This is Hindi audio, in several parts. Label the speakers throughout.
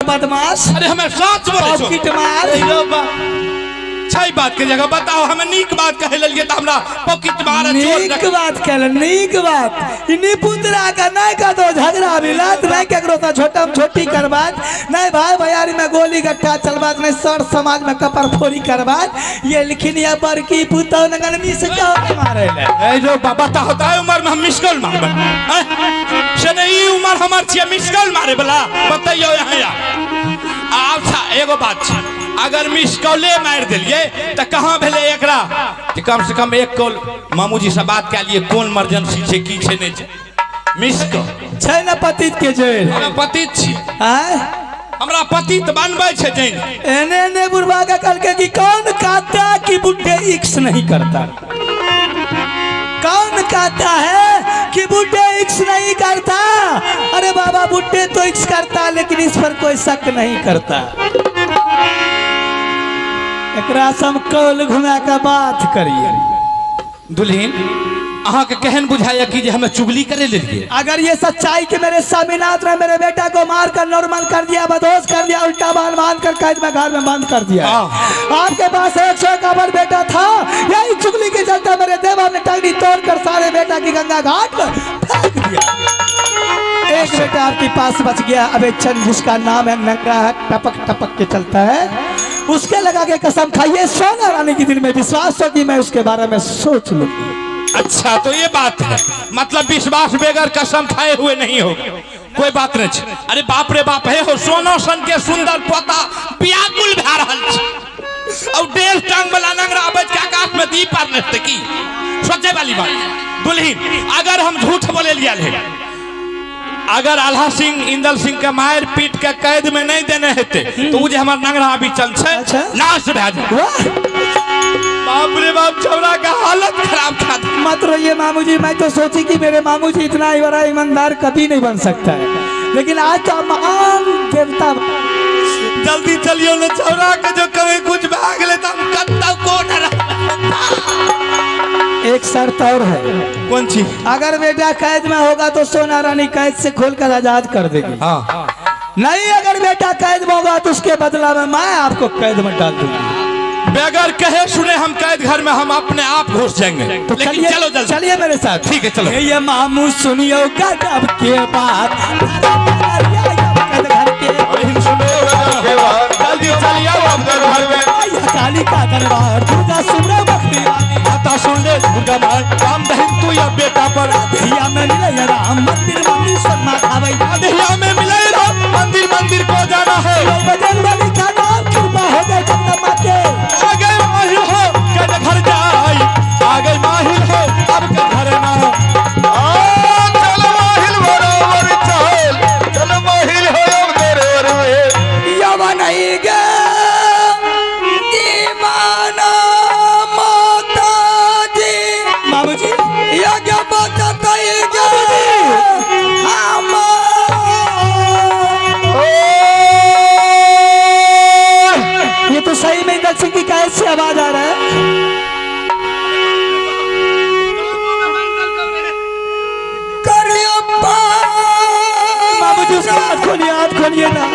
Speaker 1: बदमाश।
Speaker 2: अरे हमें सच बोले
Speaker 1: पॉकेट मार।
Speaker 2: सही बात के जगह बताओ, हमें नीक बात कहे लिए तो हमरा पॉकेट मार
Speaker 1: नीक बात कहल, नीक बात इन्हीं पुतरा का नहीं का तो झगड़ा मिलात नहीं केकरो सा छोटा छोटी करबात नहीं, भाई भैयारी में गोली गट्ठा चलबात नहीं, सर समाज में कपर फोड़ी करबात। ये लेकिन या बड़की पुतौ नगन मिस का मारे ले
Speaker 2: ए जो बता होता है उम्र में हम मिसकल मारबे से नहीं, उम्र हमर छिए मिसकल मारे वाला बताइयो यहाँ यार। अच्छा एगो बात छै, अगर मिस कॉले मार दिलिए तो कहाँ भेले एकरा कि कम से कम एक कॉल मामूजी से बात के लिए कोन इमरजेंसी छै की छै नहीं छै। मिस कॉल
Speaker 1: छै ना पतित के जेल,
Speaker 2: हमरा पतित छी, हमरा पतित बनबै छै जैन।
Speaker 1: एने ने बुढ़वा का कल के कि कौन कहता कि बुढ़े इक्स नहीं करता, कौन कहता है कि बुढ़े इक्स नहीं करता। अरे बाबा बुढ़े तो इक्स करता लेकिन इस पर कोई शक नहीं करता। एकरा सम कौल घुमा के बात करिए।
Speaker 2: दुल्हन अहाँ के कहन बुझाया कि जे हमें चुगली करे लिए।
Speaker 1: अगर ये सच्चाई कि मेरे स्वामीनाथ ने मेरे बेटा को मार कर नॉर्मल कर दिया, बदहोश कर दिया, उल्टा बाल बांध कर कैद में घर में बंद कर दिया, आपके पास 100 का बड़ बेटा था, यही चुगली के चलते मेरे देवा ने टंगड़ी तोड़कर सारे बेटा की गंगा घाट में फेंक दिया। एक बेटा आपके पास बच गया अबेचन, जिसका नाम है नंगा है, टपक टपक के चलता है, उसके लगा के कसम खाइए सोना रानी के दिल में विश्वास हो कि मैं उसके बारे में सोच लूंगी।
Speaker 2: अच्छा तो ये बात है, मतलब विश्वास बेगर कसम खाए हुए नहीं हो, कोई बात नहीं। अरे बाप रे बाप है हो, सोना सन के सुंदर पोता व्याकुल भा रहल छै और 1.5 टांग वाला नंगरा बच के आकाश में दीप पार नचते की सोचे वाली बात। दुल्हन अगर हम झूठ बोले लिया ले, अगर आल्हा सिंह इंदल सिंह के मार पीट के कैद में नहीं देने हेते तो वो जो हमार नंगरा अभी चल छे नाश भा जाए। बाप रे बाप छौरा का हालत खराब था।
Speaker 1: मत रोइए मामू जी, मैं तो सोची कि मेरे मामू जी इतना ही बड़ा ईमानदार कभी नहीं बन सकता है, लेकिन आज तो महान देवता।
Speaker 2: जल्दी चलियो ना छौरा के जो कभी कुछ भाग ले तो हम कत्ता को डरा।
Speaker 1: एक शर्त और है।
Speaker 2: कौन सी?
Speaker 1: अगर बेटा कैद में होगा तो सोना रानी कैद से खोलकर आजाद कर देगी।
Speaker 2: हाँ।
Speaker 1: नहीं अगर बेटा कैद में होगा तो उसके बदला में मैं आपको कैद में डाल दूंगी।
Speaker 2: बेगर कहे सुने हम कैद घर में हम अपने आप घुस जाएंगे।
Speaker 1: तो
Speaker 2: लेकिन चलो जल्दी,
Speaker 1: चलिए मेरे साथ।
Speaker 2: ठीक है चलो।
Speaker 1: ये मामू सुनियो गजब के बात,
Speaker 2: जल्दी चलिए घर में।
Speaker 1: काली का दरबार दुर्गा सुमरा बकरी
Speaker 2: आता सुन ले दुर्गा माँ राम दहन तू या बेटा पर
Speaker 1: धिया में मिले राम मंदिर मंदिर शर्मा खावे,
Speaker 2: धिया में मिले राम मंदिर मंदिर को जाना है।
Speaker 1: बजन वाली का नाम कृपा हो जाए जगदम्बा के।
Speaker 2: आगे माहिल हो कद घर जाई, आगे माहिल हो अब का घर ना हो। चल माहिल बराबर चल, चल माहिल हो अब तेरे रे
Speaker 1: यवा नहीं गे दीवाना माता जी। बाबू जी ये क्या बात कही गई? ये तो सही में इंदल सिंह की कैसे आवाज आ रहा है। बाबू जी उसका हाथ खोलिए ना।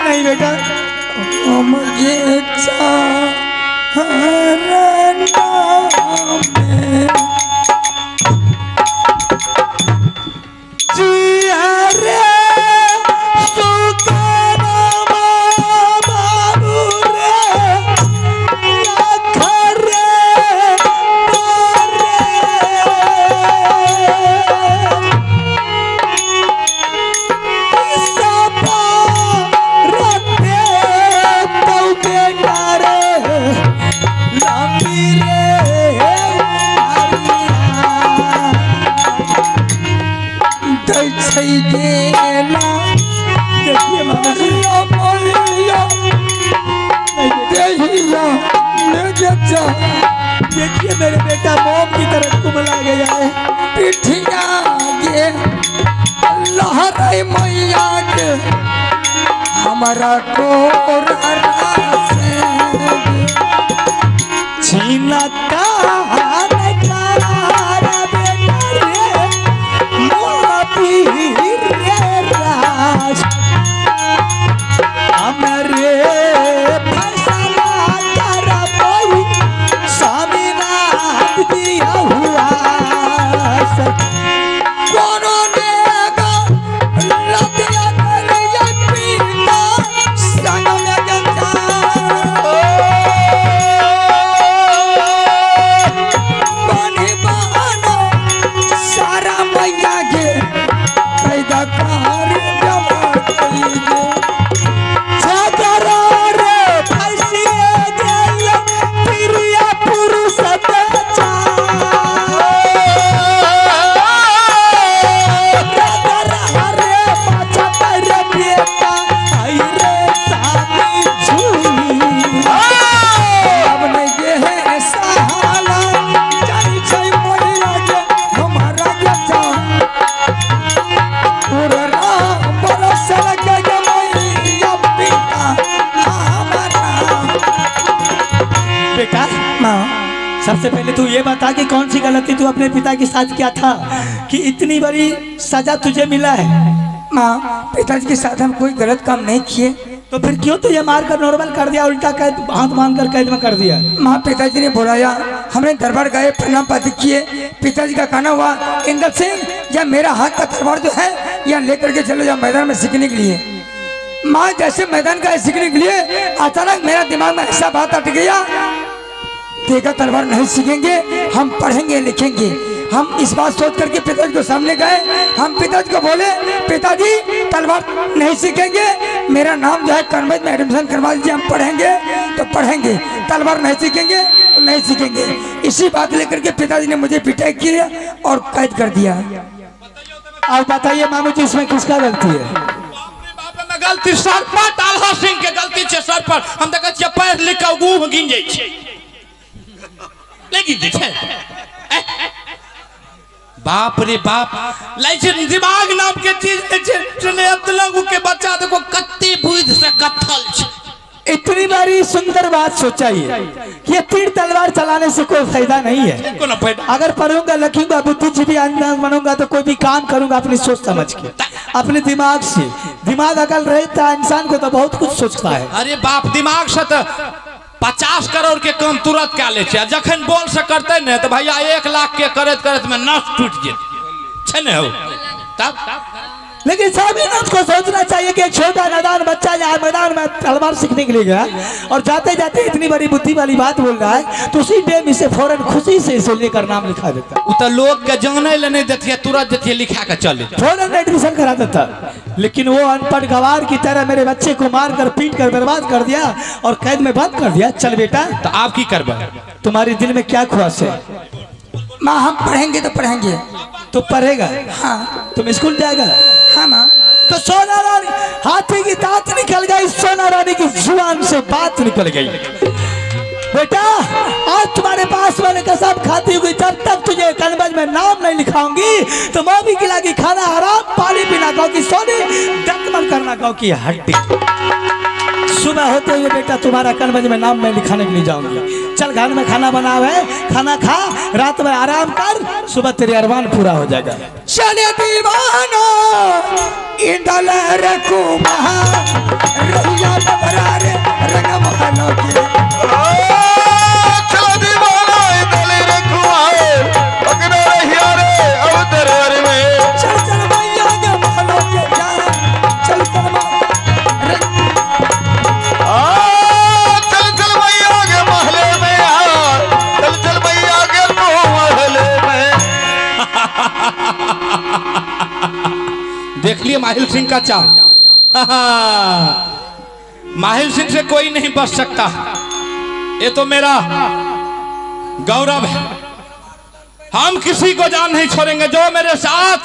Speaker 1: नहीं बेटा मुझे देखिए मेरे बेटा मोम की तरह कुमला गया है। पिठिया के लहराई मैया के हमारा छीनता बेटा रे सबसे पहले तू ये बता कि कौन सी गलती तू अपने पिता के साथ किया था कि इतनी बड़ी सजा तुझे मिला है।
Speaker 3: माँ पिताजी के साथ हम कोई गलत काम नहीं किए।
Speaker 1: तो फिर क्यों तुझे मार कर नॉर्मल कर दिया, उल्टा कैद हाथ बांध कर कैद में कर दिया?
Speaker 3: माँ पिताजी ने बुलाया, हमने दरबार गए, प्रणाम पाती किए। पिताजी का कहना हुआ इंदर सिंह या मेरा हाथ का तलवार जो है या लेकर के चलो जाओ मैदान में सीखने के लिए। माँ जैसे मैदान का सीखने के लिए अचानक मेरा दिमाग में ऐसा बात अट गया, देखा तलवार नहीं सीखेंगे, हम पढ़ेंगे लिखेंगे। हम इस बात सोच करके पिताजी को सामने गए। हम पिताजी को बोले पिताजी तलवार नहीं सीखेंगे, मेरा नाम जो है कॉन्वेंट में एडमिशन करवा दीजिए, हम पढ़ेंगे तो पढ़ेंगे, तलवार नहीं सीखेंगे तो नहीं सीखेंगे। इसी बात लेकर के पिताजी ने मुझे पिटाई किया और कैद कर दिया।
Speaker 1: अब बताइए मामू जी इसमें किसका गलती है?
Speaker 2: गलती सर पर तालहा सिंह के गलती छे। सर पर हम देखै छियै पैर लिख के गुह गिन जाइ छै, लेकिन छै बाप रे बाप लाइसे दिमाग नाम के चीज नै छै। चले अतलंग के बच्चा देखो कत्ते बुद्धि से कत्थल छै।
Speaker 1: इतनी बारी सुंदर बात सोचाइए, ये तीर तलवार चलाने से कोई फायदा नहीं है।
Speaker 2: को ना फायदा।
Speaker 1: अगर पढ़ूंगा लिखूंगा बुद्धिजीवी अंदाज बनूंगा तो कोई भी काम करूंगा अपनी सोच समझ के, अपने दिमाग से। दिमाग अकल रहता इंसान को तो बहुत कुछ सोचता है।
Speaker 2: अरे बाप दिमाग से तो 50 करोड़ के काम तुरंत क्या ले छे, जखन बोल से करते न तो भैया 1 लाख के करत करत में नस टूट जेत छै न हो। तब
Speaker 1: लेकिन स्वामीनाथ को सोचना चाहिए कि एक छोटा नादान बच्चा यहाँ मैदान में तलवार सीखने के लिए गया और जाते जाते इतनी बड़ी बुद्धि वाली बात बोल रहा है, तो उसी टाइम इसे फौरन खुशी से इसे लेकर नाम लिखा देता।
Speaker 2: उ तो लोग के जाने ले नहीं देती, तुरंत देती लिखा के चले,
Speaker 1: फौरन एडमिशन करा देता। लेकिन वो अनपढ़ गवार की तरह मेरे बच्चे को मार कर पीट कर बर्बाद कर दिया और कैद में बंद कर दिया। चल बेटा,
Speaker 2: तो आप की करबे?
Speaker 1: तुम्हारे दिल में क्या ख्वाहिश है?
Speaker 3: माँ हम पढ़ेंगे तो पढ़ेंगे।
Speaker 1: तो पढ़ेगा?
Speaker 3: हाँ।
Speaker 1: तुम स्कूल जाएगा?
Speaker 3: हाँ माँ।
Speaker 1: तो सोना रानी हाथी की दांत निकल गई, सोना रानी की जुबान से बात निकल गई। बेटा आज तुम्हारे पास मैंने कसम खाती हुई जब तक तुझे कन्वेंट में नाम नहीं लिखाऊंगी तो मौमी खिलागी खाना हराम, पानी पीना गाँव की सोनी, दंतमन करना गाँव की हड्डी। सुबह होते हुए बेटा तुम्हारा कन्वेंट में नाम मैं लिखाने के लिए जाऊंगी। चल घर में खाना बनाओ है, खाना खा, रात में आराम कर, सुबह तेरे अरमान पूरा हो जाएगा।
Speaker 3: चले दीवानो इंदल रखो महा रहिया बबरा रे रंग महलो की।
Speaker 4: चलो दीवानो इंदल रखो महा अगना रहिया रे अवतर में।
Speaker 3: चल चल भैया के महलो के जा, चल चल
Speaker 4: चल चल भैया के महले में आ, चल चल भैया के तो महले में।
Speaker 2: देख लिए माहिल सिंह का चाल। माहिल सिंह से कोई नहीं बच सकता, ये तो मेरा गौरव है। हम किसी को जान नहीं छोड़ेंगे, जो मेरे साथ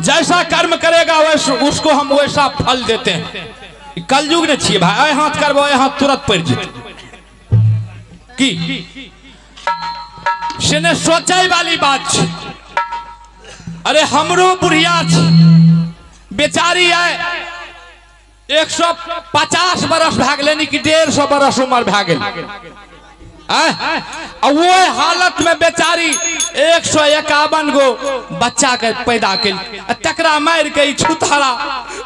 Speaker 2: जैसा कर्म करेगा वैसा उसको हम वैसा फल देते हैं। कलयुग ने छिए भाई, हाथ करबो हाथ तुरंत पड़ जेते की से सोचे वाली बात छै। अरे हमरो बुढ़िया बेचारी है 150 बरस भए गेलै कि 150 बरस उम्र भए गेल, वो हालत में बेचारी 151 गो बच्चा के पैदा के तकरा मार के छुतहरा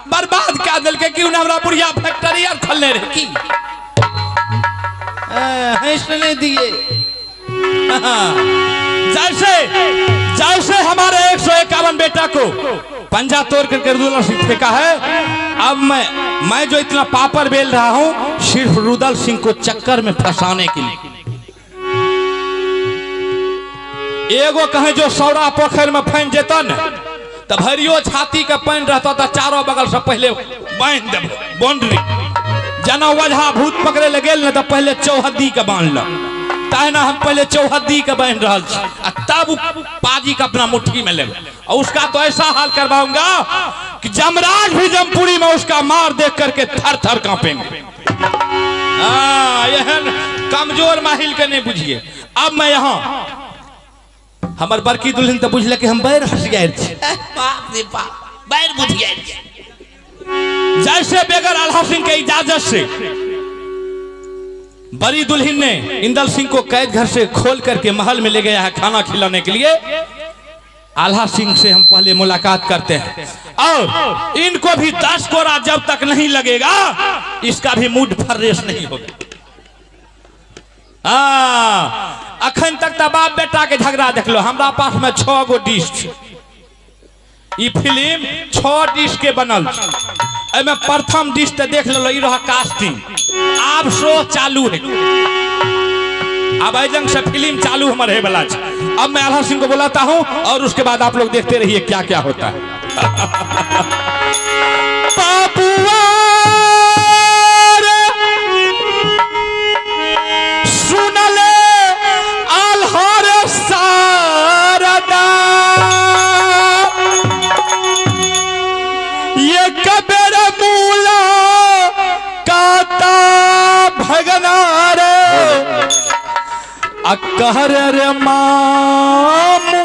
Speaker 2: बर्बाद कर दिल के। क्यों हमरा बुढ़िया फैक्ट्री और खोलने रहे की नहीं दिए। जैसे जैसे हमारे 151 बेटा को पंजा तोड़ करके रुदल सिंह फेंका है, अब मैं जो इतना पापड़ बेल रहा हूं सिर्फ रुदल सिंह को चक्कर में फंसाने के लिए। एगो कहे जो सौरा पोखर में फैन जेता न तो भरियो छाती का पानी रहता तो चारों बगल से पहले बांध दे बाउंड्री। जना वजहा भूत पकड़े लगे न तो पहले चौहद्दी के बांध लो, तहना हम पहले चौहद्दी के बांध रहा तब पाजी का अपना मुट्ठी में ले, और उसका तो ऐसा हाल करवाऊंगा कि जमराज भी जमपुरी में उसका मार देख करके थर थर कांपेंगे। यह कमजोर माहिल के नहीं बुझिए। अब मैं यहाँ हमार बड़की दुल्हन तो बुझल कि हम बैर हंस गए, बैर बुझ गए। जैसे बेगर आल्हा सिंह के इजाजत से बड़ी दुल्हन ने इंदल सिंह को कैद घर से खोल करके महल में ले गया है खाना खिलाने के लिए। आल्हा सिंह से हम पहले मुलाकात करते हैं और इनको भी 10 कोड़ा जब तक नहीं लगेगा इसका भी मूड फ्रेश नहीं होगा। अखन तक तो बाप बेटा के झगड़ा देख लो, हमरा पास में 6 गो डिश छै। ई फिल्म 6 डिश के बनल, एमे प्रथम डिश तो देख लो, ई रहा कास्टिंग। अब शो चालू है, अब अजंग से फिल्म चालू हमारे वाला है। अब मैं आल्हा सिंह को बुलाता हूं और उसके बाद आप लोग देखते रहिए क्या क्या होता है। बाबुआ सुनले आल्हार सारदा, ये कबेर मूला काता भगना रे अकहर रे मामू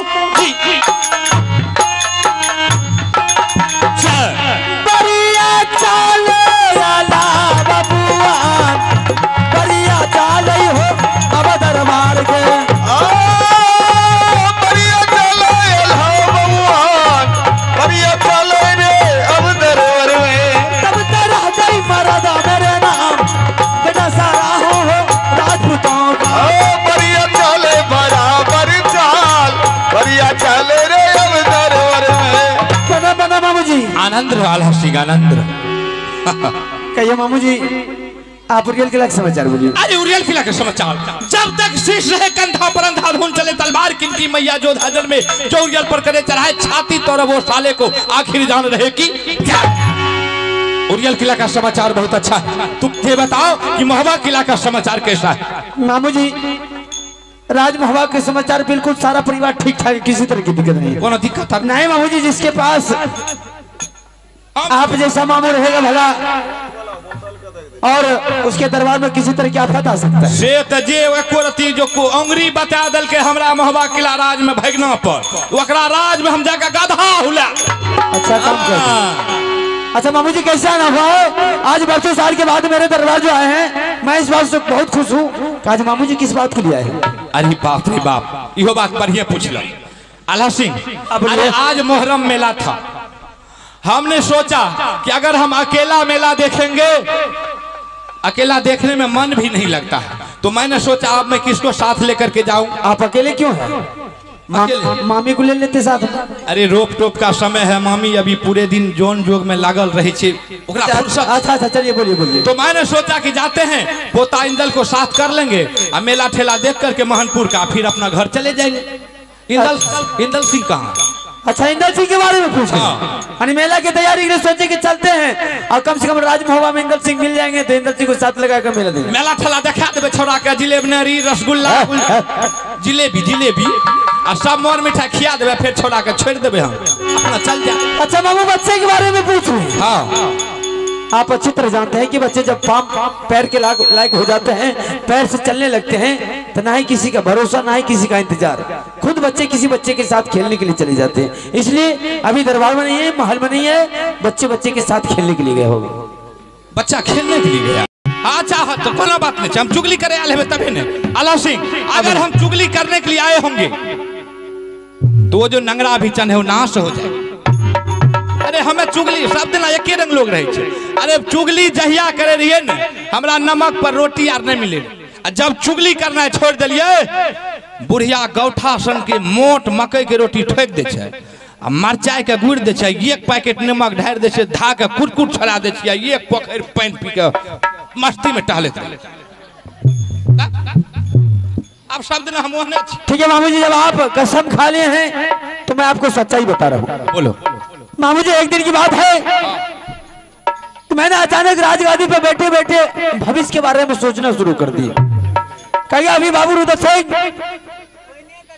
Speaker 1: बढ़िया चाले आला बबुआ, बढ़िया चाले हो अब दरबार के।
Speaker 4: बढ़िया चले आला बबुआ, बढ़िया चले रे अब दरबार में।
Speaker 1: तब तरह गई मरदा मेरे नाम बेटा सारा हो राजपूतों का।
Speaker 4: बढ़िया चले बराबर चाल, बढ़िया चले रे अब दरबार में।
Speaker 1: बना बना मामू जी,
Speaker 2: आनंद रहो आल्हा सिंह, आनंद रहो।
Speaker 1: कहिए मामू जी, आप उरियल किला के समाचार बोलिए।
Speaker 2: अरे उरियल किला के समाचार, जब तक शीश रहे कंधा पर अंधाधुन चले तलवार किनकी मैया जो धाजन में जो उरियल पर करे चढ़ाए छाती तोड़ वो साले को आखिर जान रहे कि क्या। उरियल किला का समाचार बहुत अच्छा है, तुम ये बताओ कि महुआ किला का समाचार कैसा है।
Speaker 1: मामू जी, राजमहवा के समाचार बिल्कुल सारा परिवार ठीक ठाक है, किसी तरह की दिक्कत नहीं है।
Speaker 2: कोनो दिक्कत है?
Speaker 1: नहीं मामू जी, जिसके पास आप जैसा मामू रहेगा भला और उसके दरबार में किसी तरह की आफत आ सकता है।
Speaker 2: से त जे एको रती जो को अंगुरी बता दल के हमरा महुआ किला राज में भगना पर ओकरा राज में हम जाके गधा हुला।
Speaker 1: अच्छा काम कर। अच्छा मामू जी, कैसा ना भाई, आज बरसों साल के बाद मेरे दरबार जो आए हैं, मैं इस बात से बहुत खुश हूँ। आज मामू जी किस बात के लिए आए हैं?
Speaker 2: अरे बाप रे बाप, इहो बात बढ़िया पूछ लो आल्हा सिंह। अरे आज मोहर्रम मेला था, हमने सोचा कि अगर हम अकेला मेला देखेंगे, अकेला देखने में मन भी नहीं लगता है, तो मैंने सोचा अब मैं किसको साथ लेकर के जाऊं।
Speaker 1: आप अकेले क्यों हैं? मामी को ले लेते साथ।
Speaker 2: अरे रोप टोप का समय है, मामी अभी पूरे दिन जोन जोग में लागल रही छे, ओकरा फुर्सत।
Speaker 1: अच्छा चलिए बोलिए बोलिए।
Speaker 2: तो मैंने सोचा कि जाते हैं पोता इंदल को साथ कर लेंगे और मेला ठेला देख करके महनपुर का फिर अपना घर चले जाएंगे। इंदल सिंह कहाँ?
Speaker 1: अच्छा, इंदल सिंह के बारे में पूछा। मेला की तैयारी के लिए सोचे कि चलते हैं और कम से कम राजमहवा में इंदल सिंह मिल जाएंगे तो इंदल सिंह को साथ लगाकर मेला देंगे।
Speaker 2: मेला ठेला दिखा देवे छोड़ा के, जिलेबी रसगुल्ला जिलेबी और सब मोर मिठाई खिया देवे, फिर छोड़ा के छोड़ देवे, हम अपना चल जाए।
Speaker 1: अच्छा मामू, बच्चे के बारे में पूछ रहे हैं।
Speaker 2: हाँ,
Speaker 1: आप अच्छी तरह जानते हैं कि बच्चे जब पैर के लायक हो जाते हैं, पैर से चलने लगते हैं, तो ना ही किसी का भरोसा ना ही किसी का इंतजार, खुद बच्चे किसी बच्चे के साथ खेलने के लिए चले जाते हैं। इसलिए अभी दरबार में नहीं है, महल में नहीं है, बच्चे के साथ खेलने के लिए गए होंगे।
Speaker 2: बच्चा खेलने के लिए गया। अच्छा तो कोई बात नहीं, हम चुगली करे आए हैं तभी ने। आल्हा सिंह, अगर हम चुगली करने के लिए आए होंगे तो वो जो नंगरा भी चन है वो नाश हो जाए। अरे हमें चुगली सब दिन एक रंग लोग रहे थे। अरे चुगली जहिया करे रहिए न, हमरा नमक पर रोटी आर नहीं मिले। जब चुगली करना छोड़ दिलिए, बुढ़िया गौठा सन के मोट मकई के रोटी ठोक दे छे, आ मरचाई के गुड़ दे छे, एक पैकेट नमक ढार दे छे, धा के कुरकुर छड़ा दे छे, एक पोखर पानी पी के मस्ती में टहले थे। अब सब दिन हम वहां।
Speaker 1: ठीक है मामू जी, जब आप कसम खा लिए हैं तो मैं आपको सच्चाई बता रहा हूँ।
Speaker 2: बोलो
Speaker 1: मामू जी, एक दिन की बात है तो मैंने अचानक राजगादी पे बैठे बैठे भविष्य के बारे में सोचना शुरू कर दिया। कहिए अभी बाबू रुद्र सिंह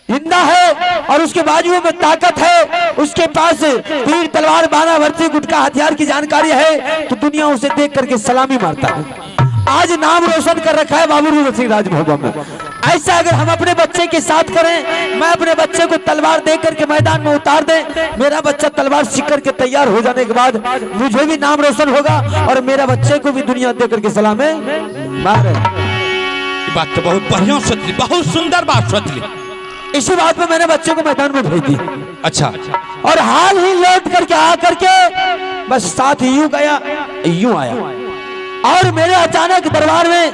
Speaker 1: जिंदा है और उसके बाजुओं में ताकत है, उसके पास तीर तलवार बाना भर्ती गुटका हथियार की जानकारी है, तो दुनिया उसे देख करके सलामी मारता है। आज नाम रोशन कर रखा है बाबू रुद्र सिंह राजभवन में। ऐसा अगर हम अपने बच्चे के साथ करें, मैं अपने बच्चे को तलवार दे करके मैदान में उतार दे, मेरा बच्चा तलवार सीख करके तैयार हो जाने के बाद मुझे भी नाम रोशन होगा और मेरा बच्चे को भी दुनिया दे करके सलामें मारे।
Speaker 2: बात तो बहुत बढ़िया सोचली, बहुत सुंदर बात सोचली।
Speaker 1: इसी बात पे मैंने बच्चे को मैदान में भेज दिया।
Speaker 2: अच्छा,
Speaker 1: और हाल ही लौट करके आ करके बस साथ यूं गया यूं आया, और मेरे अचानक दरबार में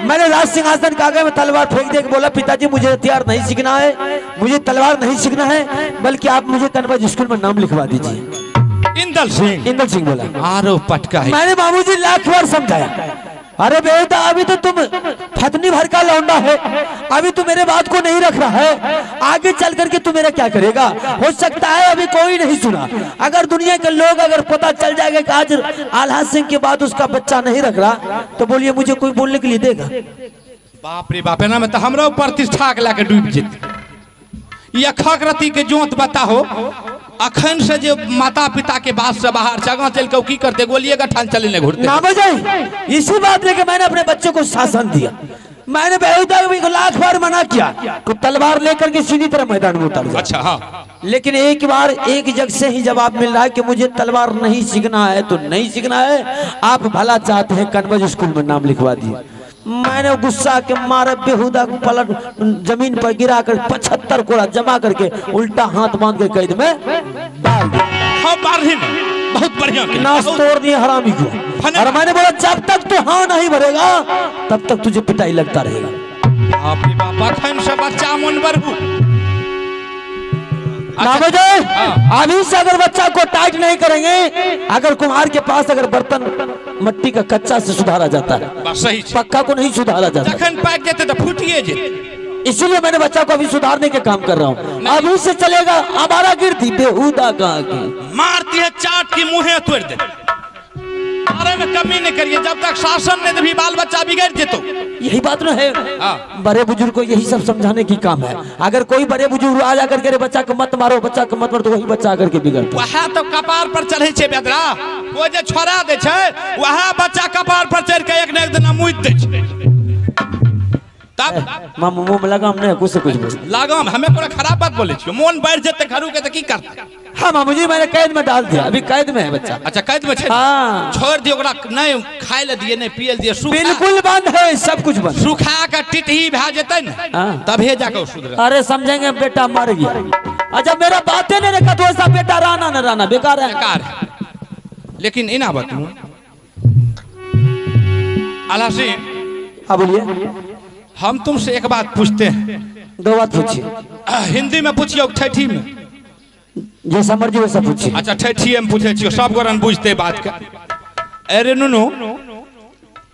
Speaker 1: मैंने राज सिंहासन के आगे में तलवार फेंक दे के बोला, पिताजी मुझे हथियार नहीं सीखना है, मुझे तलवार नहीं सीखना है, बल्कि आप मुझे कन्वर्ज स्कूल में नाम लिखवा दीजिए। इंदल सिंह बोला।
Speaker 2: आरो पटका है।
Speaker 1: मैंने मामूजी लाख बार समझाया, अरे बेटा अभी तो तुम फतनी भर का लौंडा है, अभी तू मेरे बात को नहीं रख रहा है, आगे चल करके तू मेरा क्या करेगा। हो सकता है अभी कोई नहीं सुना, अगर दुनिया के लोग अगर पता चल जाएगा कि आज आल्हा सिंह के बाद उसका बच्चा नहीं रख रहा, तो बोलिए मुझे कोई बोलने के लिए देगा।
Speaker 2: बाप रे बाप, ना में तो हमरा प्रतिष्ठा के लाके डूब जेते। ये खकरती के जोत बताहो, अखन से जो माता पिता के बात से बाहर जगह चल के की करते, गोलिए का ठान चले घुरते
Speaker 1: ना बजाई। इसी बात लेके मैंने अपने बच्चे को शासन दिया, मैंने बेहुदा को लाख बार मना किया तो तलवार लेकर के सीधी तरह मैदान में उतर जा।
Speaker 2: अच्छा हाँ,
Speaker 1: लेकिन एक बार एक जग से ही जवाब मिल रहा है कि मुझे तलवार नहीं सीखना है तो नहीं सीखना है, आप भला चाहते हैं कन्वर्ज स्कूल में नाम लिखवा दिए। मैंने गुस्सा के मारे बेहुदा पलट जमीन पर गिरा कर 75 कोड़ा जमा करके उल्टा हाथ बांध के कैद में डाल दिया।
Speaker 2: हाँ बहुत बढ़िया
Speaker 1: नाश तोड़ दिए हरामी को। और मैंने बोला जब तक तू हाँ नहीं भरेगा तब तक तुझे पिटाई लगता रहेगा।
Speaker 2: आपके बाबा खन से बच्चा मन बरहु
Speaker 1: अभी से अगर बच्चा को टाइट नहीं करेंगे, अगर कुम्हार के पास अगर बर्तन मट्टी का कच्चा से सुधारा जाता है,
Speaker 2: सही
Speaker 1: पक्का को नहीं सुधारा जाता।
Speaker 2: जखन पैक देते तो फूटिए जे,
Speaker 1: इसीलिए मैंने बच्चा को अभी सुधारने के काम कर रहा हूँ। अभी से चलेगा हमारा गिरती बेहुदा कहाँ की
Speaker 2: मारती है चाट की मुँह तोड़ दे, बारे में कमी नहीं करिए, जब तक शासन ने भी बाल बच्चा बिगड़ जेतो।
Speaker 1: यही बात ना है, बड़े बुजुर्ग को यही सब समझाने की काम है। अगर कोई बड़े बुजुर्ग आ जाकर के बच्चा को मत मारो, बच्चा को मत मारो, तो वही बच्चा आकर के बिगड़ता।
Speaker 2: वह तो कपार पर चढ़े छे बेदरा, वो जो छोड़ा दे छे वह बच्चा कपार पर चढ़ के एक न एक दिन मुइत दे छे। तब
Speaker 1: मामू मुंह में लगाम नहीं, कुछ से कुछ बोल
Speaker 2: लगाम हमें पूरा खराब बात बोले छियो, मोन बैठ जेते घरू के तो की करते।
Speaker 1: हाँ मामू जी मैंने कैद में डाल दिया, अभी कैद में है बच्चा।
Speaker 2: अच्छा कैद में छे?
Speaker 1: हाँ।
Speaker 2: छोड़ दियो, ओकरा नहीं खाए ले दिए नहीं पिए दिए,
Speaker 1: बिल्कुल बंद है, सब कुछ बंद।
Speaker 2: सुखा के टिटही भा जेते न तभी जाके सुधरे।
Speaker 1: अरे समझेंगे बेटा मर गया, अच्छा मेरा बातें नहीं रखा तो ऐसा बेटा राना न राना बेकार है,
Speaker 2: बेकार है। लेकिन इना बताऊं आला सिंह,
Speaker 1: हाँ बोलिए।
Speaker 2: हम तुमसे एक बात पूछते हैं।
Speaker 1: दो बात पूछिए।
Speaker 2: हिंदी में पूछिए, ठेठी में,
Speaker 1: जैसा मर्जी वैसा पूछिए।
Speaker 2: अच्छा ठेठी में पूछे छियो, सब गोरन बुझते बात का। अरे नुनु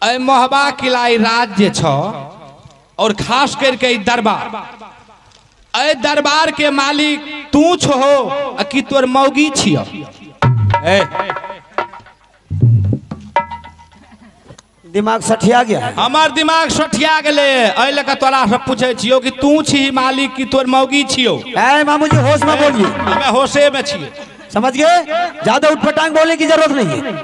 Speaker 2: अय मोहबा किलाई राज्य छ, और खास करके दरबार, अय दरबार के मालिक तू छो कि तोर मौगी छियो?
Speaker 1: दिमाग सठिया गया है।
Speaker 2: हमार दिमाग सठिया गेले, अय लका तोरा से पूछे छियो कि तू छी मालिक कि तोर मौगी छियो?
Speaker 1: ए मामू जी होश में बोलिए।
Speaker 2: हमें होशे में छिए,
Speaker 1: समझ गए? ज्यादा उठपटांग बोलने की जरूरत नहीं है,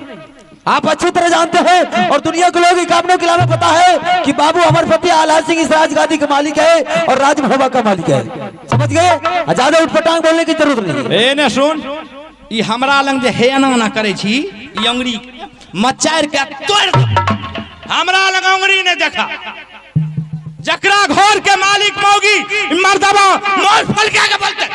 Speaker 1: आप अच्छी तरह जानते हैं और दुनिया के लोग कामनों के अलावा पता है कि बाबू अमरपति आला सिंह इस राजगादी का मालिक है और राजभवा का मालिक है, समझ गए? ज्यादा उठपटांग बोलने की जरूरत नहीं है।
Speaker 2: ए ने सुन, ई हमरा लंग जे हेना ना करे छी, ई अंगुरी मचार के तोड़, हमरा लंग अंगुरी ने देखा, जकरा घर के मालिक मौगी मर्दबा मोर फल के बोलते।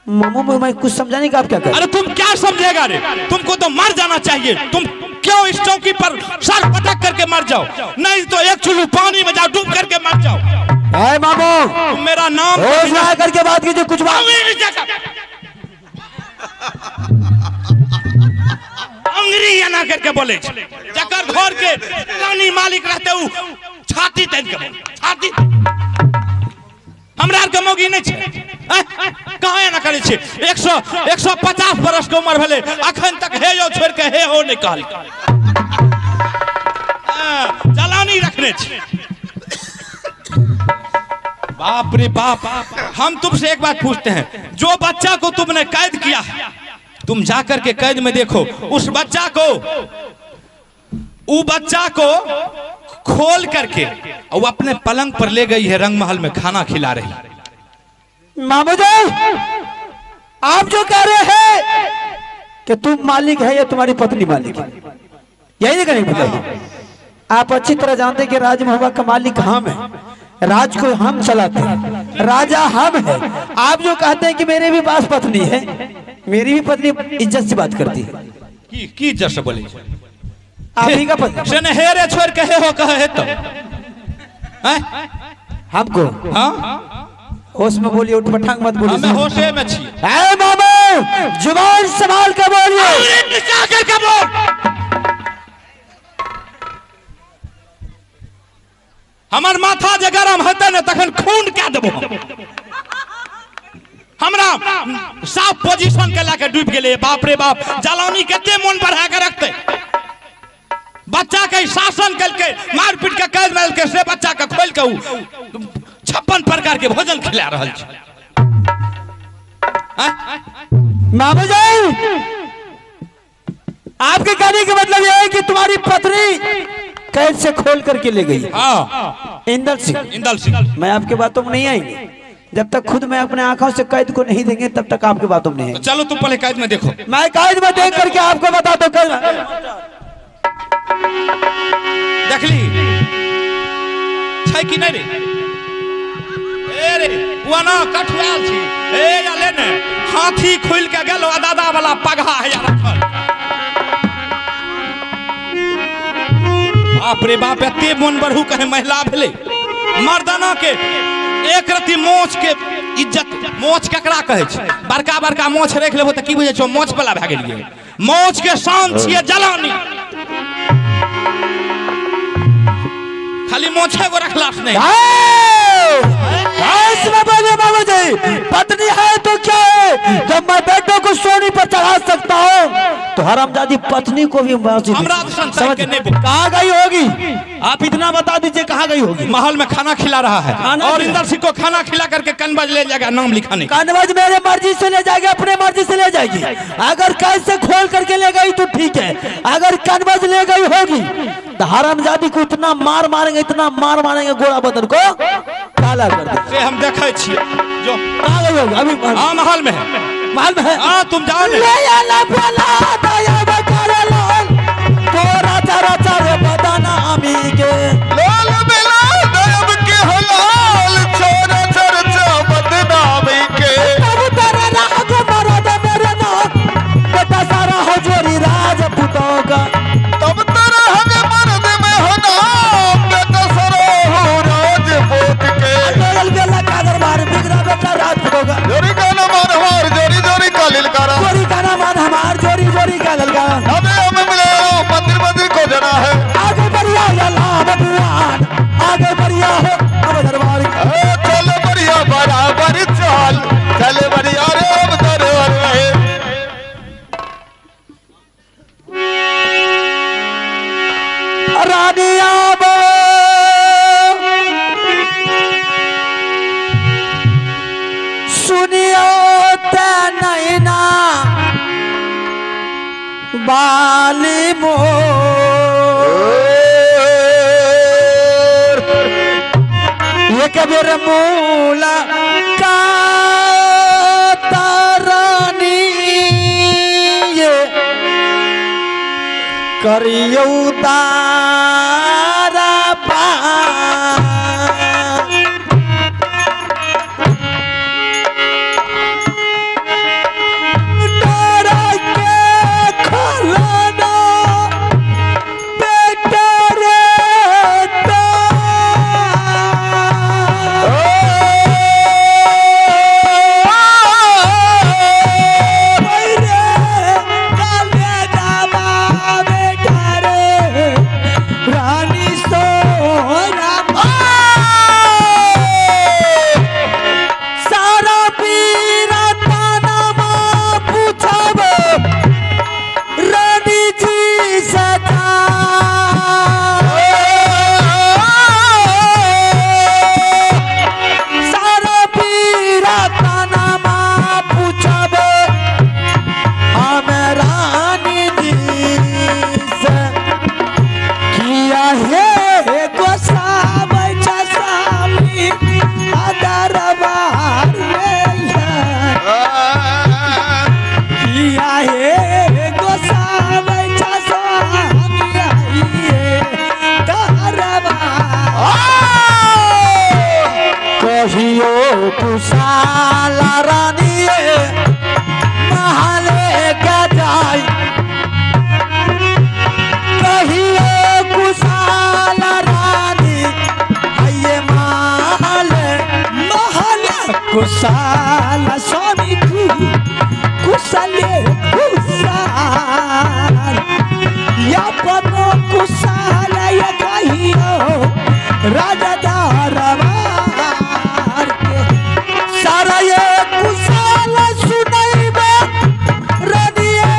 Speaker 1: मामू मैं कुछ समझाने का आप क्या कर?
Speaker 2: अरे तुम क्या समझेगा रे, तुमको तो मर जाना चाहिए। तुम क्यों इस चौकी पर सर पटक करके मर जाओ, नहीं तो एक चुल्लू पानी में जाओ डूब करके मर जाओ।
Speaker 1: है मामू,
Speaker 2: तुम मेरा नाम
Speaker 1: होश में आकर के बात कीजिए, कुछ बात
Speaker 2: अंग्रेजी ना करके बोले, जकर घर के रानी मालिक रहते हूँ छाती तन के छाती, हमरा के मौगी नहीं छे, कहाँ ना करे छे। 150 बरस के उम्र भेले, अखन तक हे यो छोड़ के हे हो नहीं कहल, जलानी रखने छे। बाप रे बाप, हम तुमसे एक बात पूछते हैं, जो बच्चा को तुमने कैद किया है, तुम जाकर के कैद में देखो उस बच्चा को, वो बच्चा को खोल करके वो अपने पलंग पर ले गई है, रंग महल में खाना खिला रही।
Speaker 1: मामू जी आप जो कह रहे हैं कि तुम मालिक है या तुम्हारी पत्नी मालिक है, यही नहीं बताइए। आप अच्छी तरह जानते हैं कि राज महबा का मालिक हम है, राज को हम चलाते हैं, राजा हम है। आप जो कहते हैं कि मेरे भी पास पत्नी है, मेरी भी पत्नी इज्जत से बात करती है।
Speaker 2: की इज्जत से बोले
Speaker 1: आप ही का पत्नी
Speaker 2: से हेरे छोड़ कहे हो कहे तो हैं?
Speaker 1: हमको
Speaker 2: हाँ
Speaker 1: होश में बोलिए, उठ पटांग मत बोलिए।
Speaker 2: हमें होशे में छी।
Speaker 1: ऐ मामू जुबान संभाल के बोलिए।
Speaker 2: करके बोल। हमार माथा जे गरम होते न तखन खून क्या देबो। हमरा साफ पोजीशन के लाके डूब गेले। बाप रे बाप, जलानी कते मन बढ़ा के रखते। बच्चा के शासन करके मार पीट के कैद में के से बच्चा के खोल के 56 प्रकार के भोजन खिला रहल छै।
Speaker 1: मामू जी, आपके कहने का मतलब यह है कि तुम्हारी पत्नी कैद से खोल करके ले गई।
Speaker 2: हाँ
Speaker 1: इंदल सिंह, मैं आपके बातों में नहीं आएंगे जब तक खुद मैं अपने आंखों से कैद को नहीं देंगे तब तक आपकी बातों में नहीं
Speaker 2: तो चलो तुम पहले कैद में देखो।
Speaker 1: मैं कैद में देख करके आपको बता दो।
Speaker 2: देख ली छै कि नहीं रे? ए रे पुआना कठुआल छी। ए या ले ने हाथी खुल के गेलो दादा वाला पगहा है या रखल। बाप रे बाप, एते मन बढ़ू कहे महिला भेले। मर्दाना के एक रति मोछ के इज्जत। मोछ केकरा कहे छै? बड़का बड़का मोछ रख लेबो त की बुझे छो मोछ वाला भए गेलिए। मोछ के शान छिए जलानी। खाली मोछे को रखला नहीं।
Speaker 1: पत्नी है तो क्या है? जब मैं बेटों को सोनी पर चढ़ा सकता हूँ तो हरामजादी पत्नी को भी समझ कहाँ गई होगी? आप इतना बता दीजिए कहाँ गई होगी?
Speaker 2: महल में खाना खिला रहा है और इंदर सिंह को खाना खिला करके कनबज ले जाएगा नाम लिखाने।
Speaker 1: कनबज मेरे मर्जी से ले जाएगी, अपने मर्जी से ले जाएगी। अगर कैसे खोल करके ले गई तो ठीक है, अगर कनबज ले गई होगी तो हरामजादी को इतना मार मारेंगे, इतना मार मारेंगे गोरा बदन को काला कर देंगे।
Speaker 2: हम देखे छिए जो
Speaker 1: कहाँ गई होगी? अभी
Speaker 2: हाँ महल में है।
Speaker 1: महल में है।
Speaker 2: हाँ तुम जाओ ने।
Speaker 4: लाल बिला दयब के हलाल छोरा चर्चा बदनामी के।
Speaker 1: बेटा सारा हो जोरी राजपूतों का।
Speaker 4: तब तेरा हमें मर्द में हो नाम बेटा सरो हो राजपूत के।
Speaker 1: बेला का दरबार बिगड़ा बेटा राजपूतों का।
Speaker 4: जोरी गाना मान हमार जोरी जोरी का लिलकारा।
Speaker 1: जोरी गाना मान हमार जोरी जोरी का ललका।
Speaker 4: हमें मिले मंदिर मंदिर को जना है।
Speaker 1: आगे बढ़िया आगे बढ़िया हो अब दरबार।
Speaker 4: चल बढ़िया बराबर चाल, चल बढ़िया रे अब दरबार रहे।
Speaker 1: रानिया सुनियो ते नैना बाली एक बेर मूला का तारानी करियो तारा पा कुशाला रानी महाले क्या जाए कहिए कुशाला रानी ये महाले महाले कुशाला स्वामी की कुशले कुशाल या पनो कुशाल या कहियो राजा दरबार के सारा ये कुशाल सुनैबे रनिए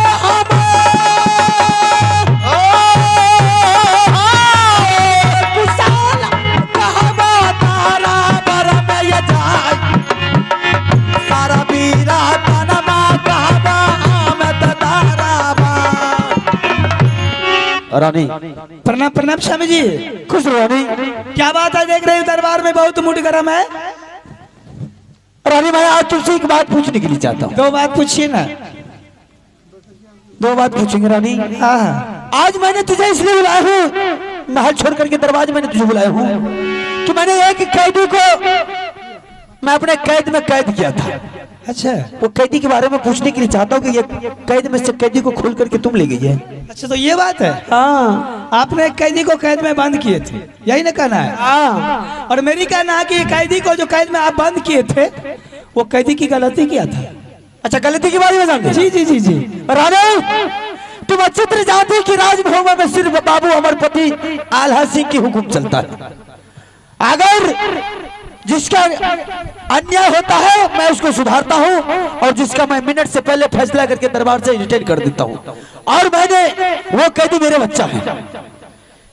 Speaker 1: कुशाल कहबा तारा बर में ये जाय सारा बीरा तनमा कहबा आमद दाराबा। रानी प्रणाम प्रणाम स्वामी जी। खुश रहो रानी। क्या बात है, देख रहे हो दरबार में बहुत मूड गर्म है। रानी मैं आज तुमसे एक बात पूछने के लिए चाहता हूँ। दो बात पूछिए ना। दो बात पूछेंगे रानी। हाँ आज मैंने तुझे इसलिए बुलाया हूँ, महल छोड़ करके दरवाजे मैंने तुझे बुलाया हूँ कि मैंने एक कैदी को मैं अपने कैद में कैद किया था। अच्छा वो कैदी के बारे में पूछने के लिए चाहता हूँ कि ये कैद में से कैदी को खोल करके तुम ले गई है। अच्छा तो ये बात है। हाँ आपने एक कैदी को कैद में बंद किए थे, यही ना कहना है। हाँ और मेरी कहना है कि कैदी को जो कैद में आप बंद किए थे वो कैदी की गलती क्या था। अच्छा गलती के बारे में जानते? जी जी जी जी। रानी तुम अच्छी तरह जानते हो कि राजभवन में सिर्फ बाबू अमरपति आल्हा सिंह की हुक्म चलता है। अगर जिसका अन्याय होता है मैं उसको सुधारता हूं और जिसका मैं मिनट से पहले फैसला करके दरबार से रिटेन कर देता हूं। और मैंने वो कैदी मेरे बच्चा है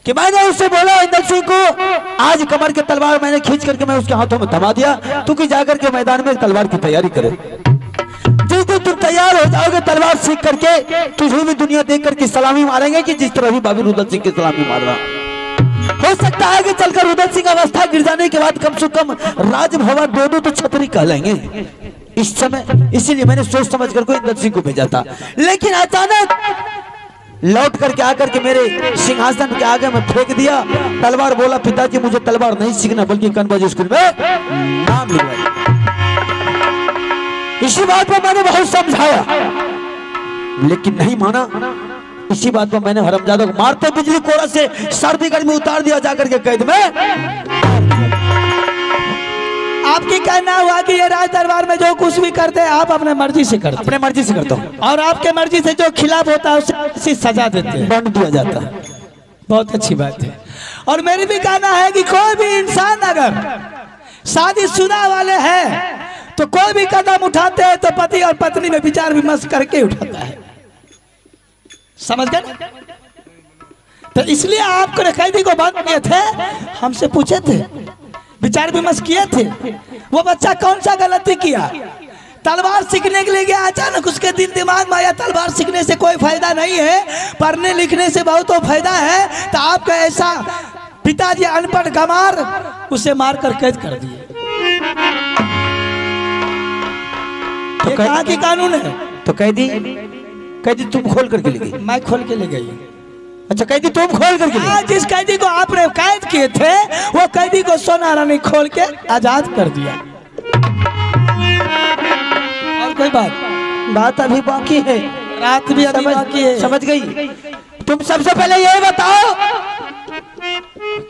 Speaker 1: कि मैंने उससे बोला इंदल सिंह को आज कमर के तलवार मैंने खींच करके मैं उसके हाथों में थमा दिया, तू कि जाकर के मैदान में तलवार की तैयारी करे। जिस दिन तुम तैयार हो जाओगे तलवार सीख करके तुझे भी दुनिया देख करके सलामी मारेंगे कि जिस तरह भी बाबी रुदल सिंह की सलामी मार रहा। हो सकता है कि चलकर रुदल सिंह अवस्था गिर जाने के बाद कम से कम राजभवन दोनों तो छतरी कहलाएंगे इस समय। इसीलिए मैंने सोच समझ कर को इंदल सिंह को भेजा था, लेकिन अचानक लौट करके आकर के मेरे सिंहासन के आगे में फेंक दिया तलवार। बोला पिताजी मुझे तलवार नहीं सीखना बल्कि कनबाजी स्कूल में नाम लिखवाइए। इसी बात पर मैंने बहुत समझाया लेकिन नहीं माना। इसी बात पर मैंने हरमजादा को मारते बिजली कोड़ा से सर्दी गर्मी उतार दिया जाकर के कैद में। आपकी कहना हुआ कि ये राज दरबार में जो कुछ भी करते हैं आप अपने मर्जी से करते, अपने मर्जी से करता हूँ और आपके मर्जी से जो खिलाफ होता है उसे सजा देते हैं, दंड दिया जाता है। बहुत अच्छी बात है। और मेरी भी कहना है कि कोई भी इंसान अगर शादीशुदा वाले हैं तो कोई भी कदम उठाते हैं तो पति और पत्नी में विचार विमर्श करके उठाता है, समझ गए? तो इसलिए आपको कैदी को बंद किए थे, हमसे पूछे थे, विचार विमर्श किए थे वो बच्चा कौन सा गलती किया। तलवार सीखने के लिए गया, अचानक उसके दिमाग में आया तलवार सीखने से कोई फायदा नहीं है, पढ़ने लिखने से बहुत तो फायदा है। तो आपका ऐसा पिताजी अनपढ़ गमार उसे मारकर कैद कर दिए। ये कहाँ की कानून है? तो कैदी तुम खोल करके ले गई? मैं खोल के ले गई। अच्छा कैदी तुम खोल करके? जिस कैदी को आपने कैद किए थे वो कैदी को सोना रानी खोल के आजाद कर दिया। और कोई बात अभी बाकी है, रात भी अभी बाकी है। समझ गई? तुम सबसे पहले ये बताओ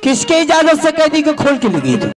Speaker 1: किसके इजाजत से कैदी को खोल के ले गई?